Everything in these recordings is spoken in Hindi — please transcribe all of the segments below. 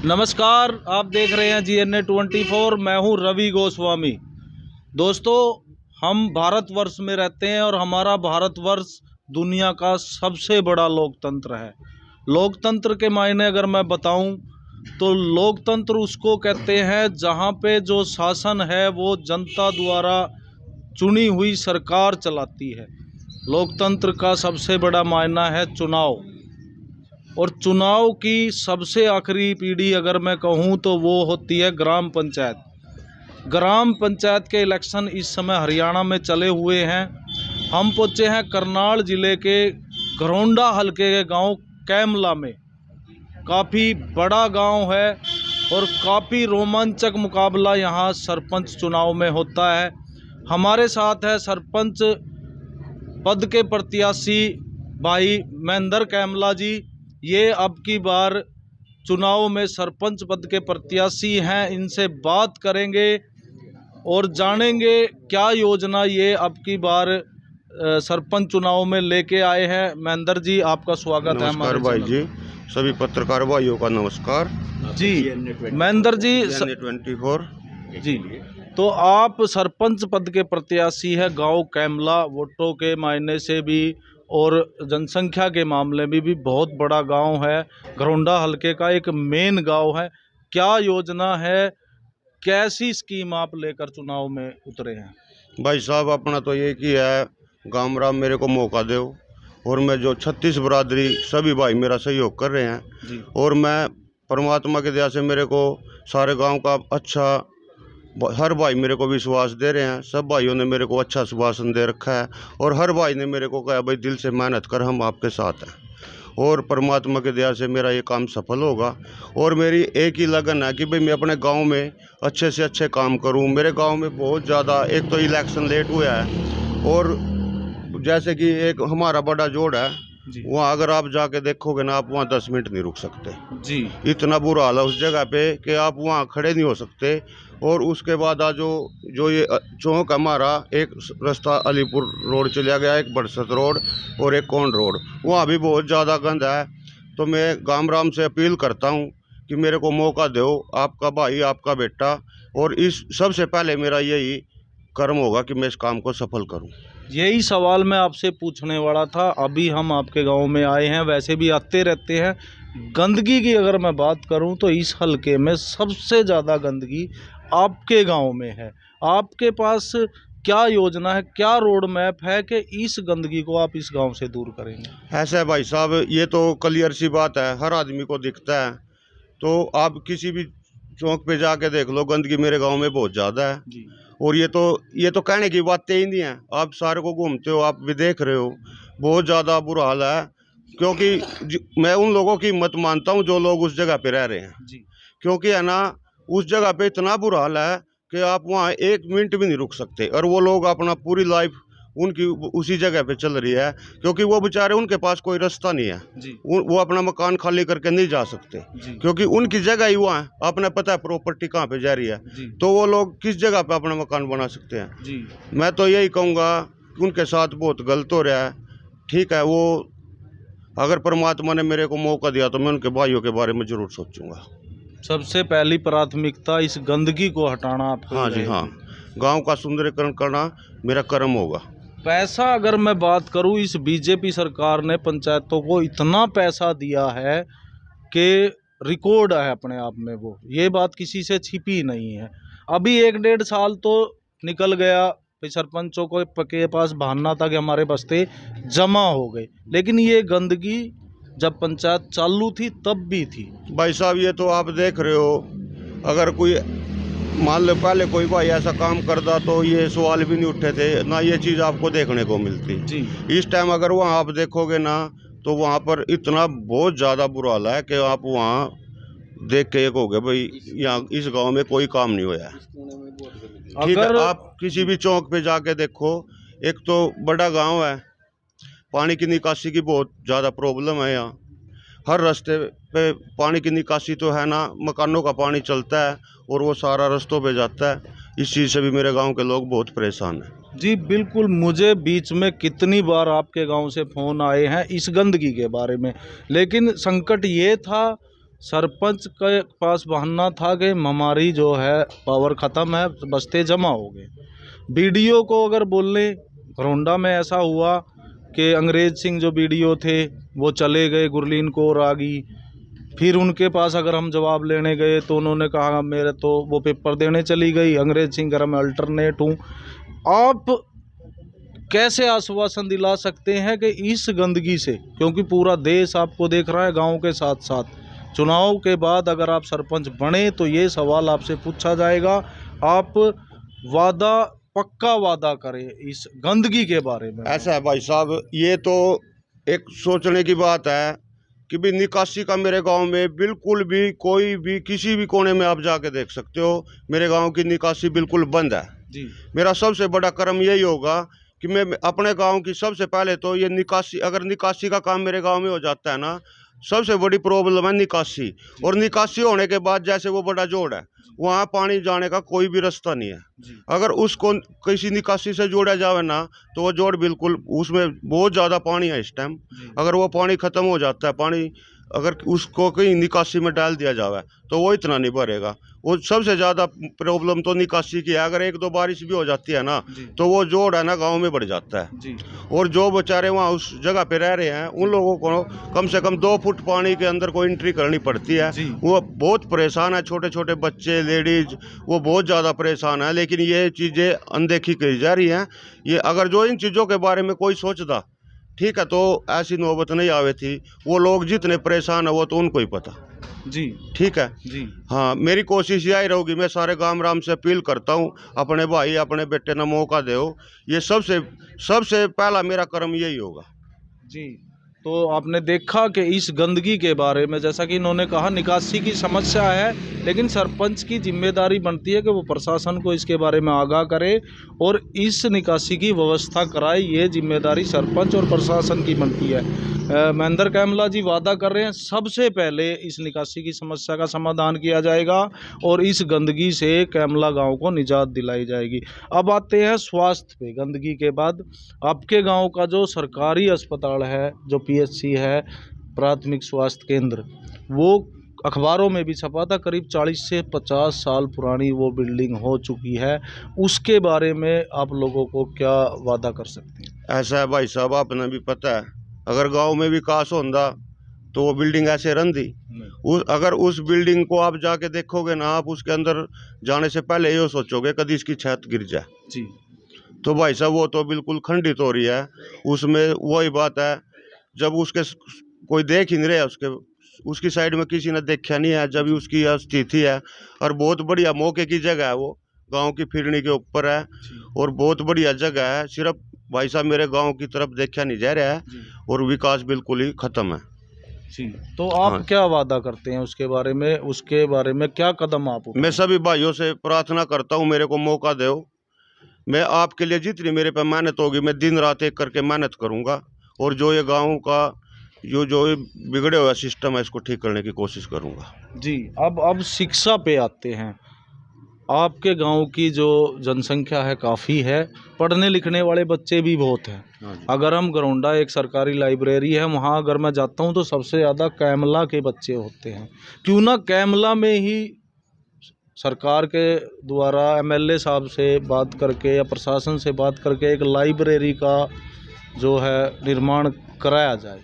नमस्कार, आप देख रहे हैं GNA 24। मैं हूं रवि गोस्वामी। दोस्तों, हम भारतवर्ष में रहते हैं और हमारा भारतवर्ष दुनिया का सबसे बड़ा लोकतंत्र है। लोकतंत्र के मायने अगर मैं बताऊं तो लोकतंत्र उसको कहते हैं जहां पे जो शासन है वो जनता द्वारा चुनी हुई सरकार चलाती है। लोकतंत्र का सबसे बड़ा मायना है चुनाव, और चुनाव की सबसे आखिरी पीढ़ी अगर मैं कहूँ तो वो होती है ग्राम पंचायत। ग्राम पंचायत के इलेक्शन इस समय हरियाणा में चले हुए हैं। हम पहुँचे हैं करनाल ज़िले के घरौंडा हलके के गांव कैमला में। काफ़ी बड़ा गांव है और काफ़ी रोमांचक मुकाबला यहाँ सरपंच चुनाव में होता है। हमारे साथ है सरपंच पद के प्रत्याशी भाई महेंद्र कैमला जी। ये अब की बार चुनाव में सरपंच पद के प्रत्याशी हैं। इनसे बात करेंगे और जानेंगे क्या योजना ये अब की बार सरपंच चुनाव में लेके आए हैं। महेंद्र जी, आपका स्वागत है। नमस्कार भाई जी, सभी पत्रकार भाइयों का नमस्कार जी। महेंद्र जी, GNA 24 जी, तो आप सरपंच पद के प्रत्याशी हैं गांव कैमला। वोटों के मायने से भी और जनसंख्या के मामले में भी बहुत बड़ा गांव है। घरौंडा हलके का एक मेन गांव है। क्या योजना है, कैसी स्कीम आप लेकर चुनाव में उतरे हैं? भाई साहब, अपना तो ये कि है गाम राम मेरे को मौका दो, और मैं जो 36 बरादरी सभी भाई मेरा सहयोग कर रहे हैं जी। और मैं परमात्मा के दया से मेरे को सारे गांव का अच्छा, हर भाई मेरे को विश्वास दे रहे हैं। सब भाइयों ने मेरे को अच्छा सुभाषण दे रखा है और हर भाई ने मेरे को कहा भाई दिल से मेहनत कर, हम आपके साथ हैं। और परमात्मा के दया से मेरा ये काम सफल होगा। और मेरी एक ही लगन है कि भाई मैं अपने गांव में अच्छे से अच्छे काम करूं। मेरे गांव में बहुत ज़्यादा, एक तो इलेक्शन लेट हुआ है, और जैसे कि एक हमारा बड़ा जोड़ है, वहाँ अगर आप जाके देखोगे ना, आप वहाँ 10 मिनट नहीं रुक सकते जी। इतना बुरा हाल है उस जगह पे कि आप वहाँ खड़े नहीं हो सकते। और उसके बाद आज जो ये चौक हमारा, एक रास्ता अलीपुर रोड चला गया, एक बरसत रोड और एक कौन रोड, वहाँ भी बहुत ज़्यादा गंद है। तो मैं गाम राम से अपील करता हूँ कि मेरे को मौका दो, आपका भाई, आपका बेटा, और इस सबसे पहले मेरा यही कर्म होगा कि मैं इस काम को सफल करूँ। यही सवाल मैं आपसे पूछने वाला था। अभी हम आपके गांव में आए हैं, वैसे भी आते रहते हैं। गंदगी की अगर मैं बात करूं तो इस हलके में सबसे ज़्यादा गंदगी आपके गांव में है। आपके पास क्या योजना है, क्या रोड मैप है कि इस गंदगी को आप इस गांव से दूर करेंगे? ऐसा है भाई साहब, ये तो क्लियर सी बात है, हर आदमी को दिखता है। तो आप किसी भी चौक पे जाके देख लो, गंदगी मेरे गांव में बहुत ज़्यादा है जी। और ये तो कहने की बातें ही नहीं है। आप सारे को घूमते हो, आप भी देख रहे हो, बहुत ज़्यादा बुरा हाल है। क्योंकि मैं उन लोगों की मत मानता हूँ जो लोग उस जगह पे रह रहे हैं। जी। क्योंकि है ना, उस जगह पे इतना बुरा हाल है कि आप वहाँ 1 मिनट भी नहीं रुक सकते। और वो लोग अपना पूरी लाइफ उनकी उसी जगह पे चल रही है, क्योंकि वो बेचारे, उनके पास कोई रास्ता नहीं है। जी। वो अपना मकान खाली करके नहीं जा सकते, जी। क्योंकि उनकी जगह ही वहाँ है। आपने पता है प्रॉपर्टी कहाँ पे जा रही है, जी। तो वो लोग किस जगह पे अपना मकान बना सकते हैं? जी। मैं तो यही कहूँगा कि उनके साथ बहुत गलत हो रहा है। ठीक है, वो अगर परमात्मा ने मेरे को मौका दिया तो मैं उनके भाइयों के बारे में ज़रूर सोचूंगा। सबसे पहली प्राथमिकता इस गंदगी को हटाना आपको हाँ जी, हाँ, गांव का सुंदरीकरण करना मेरा कर्म होगा। पैसा अगर मैं बात करूं, इस बीजेपी सरकार ने पंचायतों को इतना पैसा दिया है कि रिकॉर्ड है अपने आप में। वो ये बात किसी से छिपी नहीं है। अभी 1-1.5 साल तो निकल गया, सरपंचों को के पास बहाना था कि हमारे बस्ते जमा हो गए, लेकिन ये गंदगी जब पंचायत चालू थी तब भी थी। भाई साहब, ये तो आप देख रहे हो, अगर कोई मान लो पहले कोई भाई ऐसा काम करता तो ये सवाल भी नहीं उठे थे, ना ये चीज़ आपको देखने को मिलती जी। इस टाइम अगर वहाँ आप देखोगे ना, तो वहाँ पर इतना बहुत ज़्यादा बुरा हाल है कि आप वहाँ देख के एक हो गए भाई, यहाँ इस गांव में कोई काम नहीं हुआ है। ठीक है, अगर आप किसी भी चौक पे जाके देखो, एक तो बड़ा गांव है, पानी की निकासी की बहुत ज़्यादा प्रॉब्लम है यहाँ। हर रास्ते पे पानी की निकासी तो है ना, मकानों का पानी चलता है और वो सारा रास्तों पे जाता है। इस चीज़ से भी मेरे गांव के लोग बहुत परेशान हैं। जी बिल्कुल, मुझे बीच में कितनी बार आपके गांव से फ़ोन आए हैं इस गंदगी के बारे में, लेकिन संकट ये था सरपंच के पास बहाना था कि हमारी जो है पावर ख़त्म है, बस्ते जमा हो गए। बीडीओ को अगर बोलने, घरौंडा में ऐसा हुआ कि अंग्रेज सिंह जो बीडीओ थे वो चले गए गुरलीन कौर आ गई। फिर उनके पास अगर हम जवाब लेने गए तो उन्होंने कहा मेरे तो वो पेपर देने चली गई, अंग्रेज सिंह अगर मैं अल्टरनेट हूँ। आप कैसे आश्वासन दिला सकते हैं कि इस गंदगी से, क्योंकि पूरा देश आपको देख रहा है गांव के साथ साथ, चुनाव के बाद अगर आप सरपंच बने तो ये सवाल आपसे पूछा जाएगा, आप वादा, पक्का वादा करें इस गंदगी के बारे में। ऐसा है भाई साहब, ये तो एक सोचने की बात है कि भी निकासी का मेरे गांव में बिल्कुल भी, कोई भी किसी भी कोने में आप जाके देख सकते हो, मेरे गांव की निकासी बिल्कुल बंद है जी। मेरा सबसे बड़ा कर्म यही होगा कि मैं अपने गांव की सबसे पहले तो ये निकासी, अगर निकासी का काम मेरे गांव में हो जाता है ना, सबसे बड़ी प्रॉब्लम है निकासी। और निकासी होने के बाद जैसे वो बड़ा जोड़ है, वहाँ पानी जाने का कोई भी रास्ता नहीं है। अगर उसको किसी निकासी से जोड़ा जावे ना, तो वो जोड़ बिल्कुल, उसमें बहुत ज़्यादा पानी है इस टाइम। अगर वो पानी ख़त्म हो जाता है, पानी अगर उसको कहीं निकासी में डाल दिया जावे तो वो इतना नहीं भरेगा। वो सबसे ज़्यादा प्रॉब्लम तो निकासी की है। अगर एक दो बारिश भी हो जाती है ना, तो वो जोड़ है ना गांव में बढ़ जाता है जी। और जो बेचारे वहाँ उस जगह पे रह रहे हैं, उन लोगों को कम से कम 2 फुट पानी के अंदर को एंट्री करनी पड़ती है। वो बहुत परेशान है, छोटे छोटे बच्चे, लेडीज, वो बहुत ज़्यादा परेशान है। लेकिन ये चीज़ें अनदेखी की जा रही हैं। ये अगर जो इन चीज़ों के बारे में कोई सोचता, ठीक है, तो ऐसी नौबत नहीं आवे थी। वो लोग जितने परेशान है वो तो उनको ही पता। जी। ठीक है जी। हाँ, मेरी कोशिश यही रहेगी, मैं सारे गांव राम से अपील करता हूँ, अपने भाई अपने बेटे ने मौका दो। ये सबसे पहला मेरा कर्म यही होगा। जी। तो आपने देखा कि इस गंदगी के बारे में, जैसा कि इन्होंने कहा, निकासी की समस्या है, लेकिन सरपंच की जिम्मेदारी बनती है कि वो प्रशासन को इसके बारे में आगाह करे और इस निकासी की व्यवस्था कराए। ये जिम्मेदारी सरपंच और प्रशासन की बनती है। महेंद्र कैमला जी वादा कर रहे हैं सबसे पहले इस निकासी की समस्या का समाधान किया जाएगा और इस गंदगी से कैमला गांव को निजात दिलाई जाएगी। अब आते हैं स्वास्थ्य पे। गंदगी के बाद आपके गांव का जो सरकारी अस्पताल है, जो पीएचसी है, प्राथमिक स्वास्थ्य केंद्र, वो अखबारों में भी छपा था, करीब 40 से 50 साल पुरानी वो बिल्डिंग हो चुकी है। उसके बारे में आप लोगों को क्या वादा कर सकते हैं? ऐसा है भाई साहब, आपने भी पता है, अगर गांव में विकास होता तो वो बिल्डिंग ऐसे रंदी। अगर उस बिल्डिंग को आप जाके देखोगे ना, आप उसके अंदर जाने से पहले ये सोचोगे कभी इसकी छत गिर जाए। जी। तो भाई साहब वो तो बिल्कुल खंडित हो रही है। उसमें वही बात है, जब उसके कोई देख ही नहीं रहा, उसकी साइड में किसी ने देखा नहीं है, जब उसकी यह स्थिति है। और बहुत बढ़िया मौके की जगह है, वो गांव की फिरनी के ऊपर है और बहुत बढ़िया जगह है। सिर्फ भाई साहब मेरे गांव की तरफ देखा नहीं जा रहा है और विकास बिल्कुल ही खत्म है। जी। तो आप हाँ। क्या वादा करते हैं उसके बारे में क्या कदम आप मैं सभी भाइयों से प्रार्थना करता हूँ, मेरे को मौका दो। मैं आपके लिए जितनी मेरे पे मेहनत होगी, मैं दिन रात एक करके मेहनत करूँगा और जो ये गाँव का जो ये बिगड़े हुआ सिस्टम है, इसको ठीक करने की कोशिश करूँगा। जी। अब शिक्षा पे आते हैं। आपके गांव की जो जनसंख्या है काफ़ी है, पढ़ने लिखने वाले बच्चे भी बहुत हैं। अगर हम घरौंडा एक सरकारी लाइब्रेरी है, वहाँ अगर मैं जाता हूँ तो सबसे ज़्यादा कैमला के बच्चे होते हैं। क्यों ना कैमला में ही सरकार के द्वारा एमएलए साहब से बात करके या प्रशासन से बात करके एक लाइब्रेरी का जो है निर्माण कराया जाए।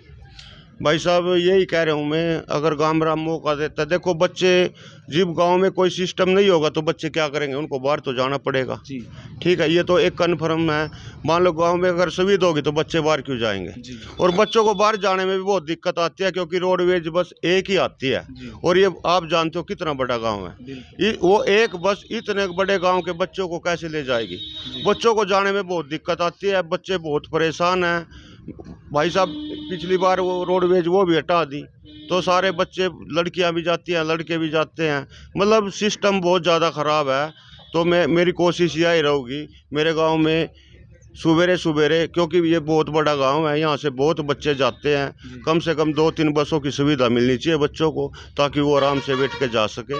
भाई साहब यही कह रहा हूँ मैं, अगर गामराम मौका देता, देखो बच्चे जब गांव में कोई सिस्टम नहीं होगा तो बच्चे क्या करेंगे, उनको बाहर तो जाना पड़ेगा। जी। ठीक है, ये तो एक कन्फर्म है। मान लो गांव में अगर सुविधा होगी तो बच्चे बाहर क्यों जाएंगे। जी। और बच्चों को बाहर जाने में भी बहुत दिक्कत आती है, क्योंकि रोडवेज बस एक ही आती है और ये आप जानते हो कितना बड़ा गाँव है। वो एक बस इतने बड़े गाँव के बच्चों को कैसे ले जाएगी। बच्चों को जाने में बहुत दिक्कत आती है, बच्चे बहुत परेशान हैं। भाई साहब पिछली बार वो रोडवेज वो भी हटा दी, तो सारे बच्चे, लड़कियां भी जाती हैं, लड़के भी जाते हैं। मतलब सिस्टम बहुत ज़्यादा ख़राब है। तो मेरी कोशिश यही रहेगी, मेरे गांव में सुबेरे सुबेरे, क्योंकि ये बहुत बड़ा गांव है, यहाँ से बहुत बच्चे जाते हैं, कम से कम 2-3 बसों की सुविधा मिलनी चाहिए बच्चों को, ताकि वो आराम से बैठ के जा सके।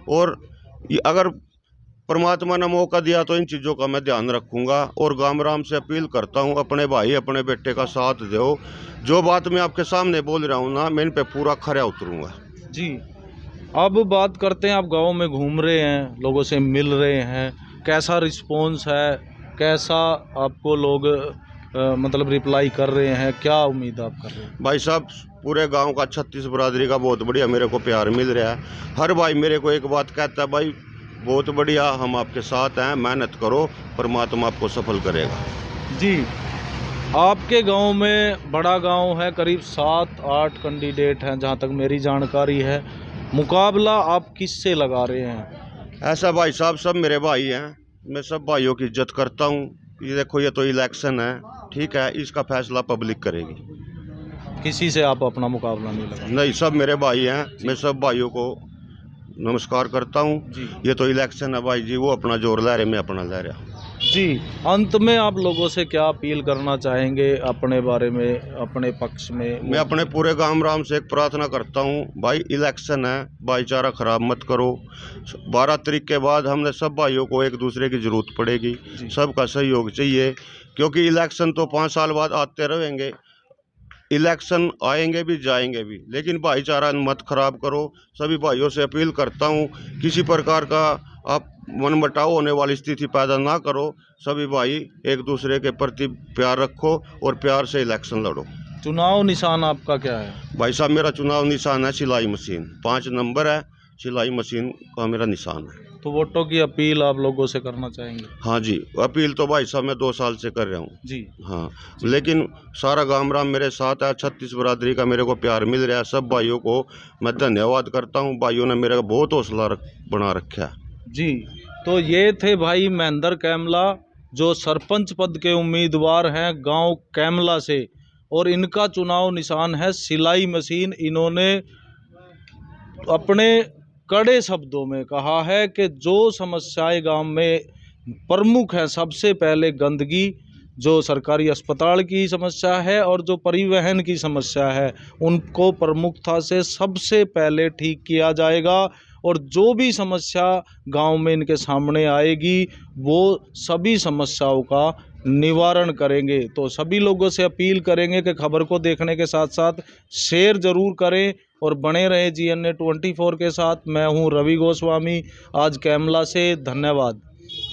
और अगर परमात्मा ने मौका दिया तो इन चीज़ों का मैं ध्यान रखूंगा और गामराम से अपील करता हूं, अपने भाई अपने बेटे का साथ दो। जो बात मैं आपके सामने बोल रहा हूं ना, मैं इन पे पूरा खरा उतरूंगा। जी। अब बात करते हैं, आप गांव में घूम रहे हैं, लोगों से मिल रहे हैं, कैसा रिस्पॉन्स है, कैसा आपको लोग मतलब रिप्लाई कर रहे हैं, क्या उम्मीद आप कर रहे हैं? भाई साहब, पूरे गांव का 36 बरादरी का बहुत बढ़िया मेरे को प्यार मिल रहा है। हर भाई मेरे को एक बात कहता है, भाई बहुत बढ़िया, हम आपके साथ हैं, मेहनत करो, परमात्मा आपको सफल करेगा। जी। आपके गांव में बड़ा गांव है, करीब 7-8 कैंडिडेट हैं जहां तक मेरी जानकारी है। मुकाबला आप किससे लगा रहे हैं? ऐसा भाई साहब, सब मेरे भाई हैं, मैं सब भाइयों की इज्जत करता हूँ। ये देखो, ये तो इलेक्शन है, ठीक है, इसका फैसला पब्लिक करेगी। किसी से आप अपना मुकाबला नहीं लगा? नहीं, सब मेरे भाई हैं, मैं सब भाइयों को नमस्कार करता हूँ। जी। ये तो इलेक्शन है भाई जी, वो अपना जोर ला रहे, मैं अपना ला रहा। जी। अंत में आप लोगों से क्या अपील करना चाहेंगे अपने बारे में, अपने पक्ष में? मैं अपने पूरे गांव राम से एक प्रार्थना करता हूं, भाई इलेक्शन है, भाईचारा खराब मत करो। 12 तारीख के बाद हमने सब भाइयों को एक दूसरे की जरूरत पड़ेगी, सबका सहयोग चाहिए, क्योंकि इलेक्शन तो 5 साल बाद आते रहेंगे। इलेक्शन आएंगे भी जाएंगे भी, लेकिन भाईचारा मत खराब करो। सभी भाइयों से अपील करता हूं, किसी प्रकार का आप मनमुटाव होने वाली स्थिति पैदा ना करो। सभी भाई एक दूसरे के प्रति प्यार रखो और प्यार से इलेक्शन लड़ो। चुनाव निशान आपका क्या है? भाई साहब, मेरा चुनाव निशान है सिलाई मशीन, 5 नंबर है, सिलाई मशीन का मेरा निशान है। तो वोटों की अपील आप लोगों से करना चाहेंगे? हाँ जी, अपील तो भाई साहब मैं 2 साल से कर रहा हूँ। जी। हाँ, लेकिन सारा गांव राम मेरे साथ है, 36 बरादरी का मेरे को प्यार मिल रहा है। सब भाइयों को मैं धन्यवाद करता हूँ, भाइयों ने मेरा बहुत हौसला बना रखा है। जी। तो ये थे भाई महेंद्र कैमला, जो सरपंच पद के उम्मीदवार हैं गांव कैमला से, और इनका चुनाव निशान है सिलाई मशीन। इन्होंने अपने कड़े शब्दों में कहा है कि जो समस्याएं गांव में प्रमुख हैं, सबसे पहले गंदगी, जो सरकारी अस्पताल की समस्या है और जो परिवहन की समस्या है, उनको प्रमुखता से सबसे पहले ठीक किया जाएगा। और जो भी समस्या गांव में इनके सामने आएगी, वो सभी समस्याओं का निवारण करेंगे। तो सभी लोगों से अपील करेंगे कि खबर को देखने के साथ साथ शेयर ज़रूर करें और बने रहें GNA 24 के साथ। मैं हूं रवि गोस्वामी, आज कैमला से। धन्यवाद।